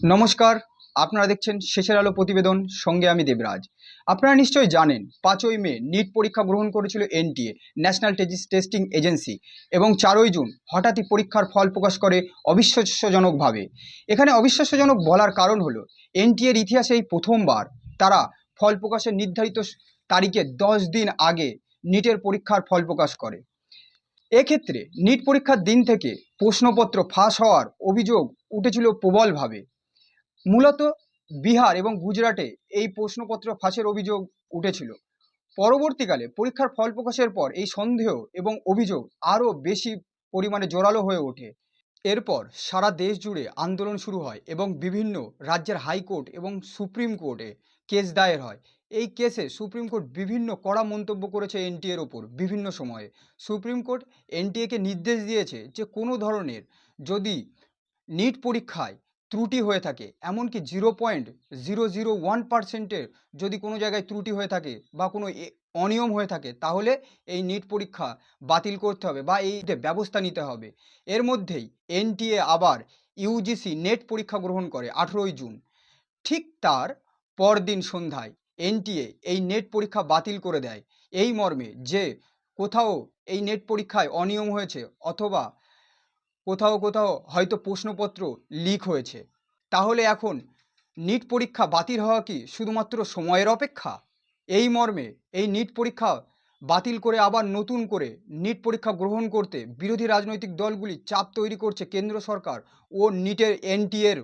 নমস্কার, আপনারা দেখছেন শেষের আলো প্রতিবেদন, সঙ্গে আমি দেবরাজ। আপনারা নিশ্চয়ই জানেন 5ই মে নিট পরীক্ষা গ্রহণ করেছিল এনটিএ, ন্যাশনাল টেস্টিং এজেন্সি, এবং 4ই জুন হঠাৎই পরীক্ষার ফল প্রকাশ করে অবিশ্বাস্যজনকভাবে। এখানে অবিশ্বাস্যজনক বলার কারণ হলো এনটিএর ইতিহাসে এই প্রথমবার তারা ফল প্রকাশের নির্ধারিত তারিখে 10 দিন আগে নিটের পরীক্ষার ফল প্রকাশ করে। এক্ষেত্রে নিট পরীক্ষার দিন থেকে প্রশ্নপত্র ফাঁস হওয়ার অভিযোগ উঠেছিল প্রবলভাবে। মূলত বিহার এবং গুজরাটে এই প্রশ্নপত্র ফাঁসের অভিযোগ উঠেছিল। পরবর্তীকালে পরীক্ষার ফল প্রকাশের পর এই সন্দেহ এবং অভিযোগ আরও বেশি পরিমাণে জোরালো হয়ে ওঠে। এরপর সারা দেশ জুড়ে আন্দোলন শুরু হয় এবং বিভিন্ন রাজ্যের হাইকোর্ট এবং সুপ্রিম কোর্টে কেস দায়ের হয়। এই কেসে সুপ্রিম কোর্ট বিভিন্ন কড়া মন্তব্য করেছে এনটিএর ওপর। বিভিন্ন সময়ে সুপ্রিম কোর্ট এনটিএকে নির্দেশ দিয়েছে যে কোনো ধরনের যদি নিট পরীক্ষায় ত্রুটি হয়ে থাকে, এমনকি 0.001%-এর যদি কোনো জায়গায় ত্রুটি হয়ে থাকে বা কোনো অনিয়ম হয়ে থাকে, তাহলে এই নিট পরীক্ষা বাতিল করতে হবে বা এই ব্যবস্থা নিতে হবে। এর মধ্যেই এনটিএ আবার ইউজিসি নেট পরীক্ষা গ্রহণ করে 18ই জুন। ঠিক তার পরদিন সন্ধ্যায় এনটিএ এই নেট পরীক্ষা বাতিল করে দেয়, এই মর্মে যে কোথাও এই নেট পরীক্ষায় অনিয়ম হয়েছে অথবা কোথাও কোথাও হয়তো প্রশ্নপত্র লিক হয়েছে। তাহলে এখন নিট পরীক্ষা বাতিল হওয়া কি শুধুমাত্র সময়ের অপেক্ষা? এই মর্মে এই নিট পরীক্ষা বাতিল করে আবার নতুন করে নিট পরীক্ষা গ্রহণ করতে বিরোধী রাজনৈতিক দলগুলি চাপ তৈরি করছে কেন্দ্র সরকার ও নিটের এনটিএর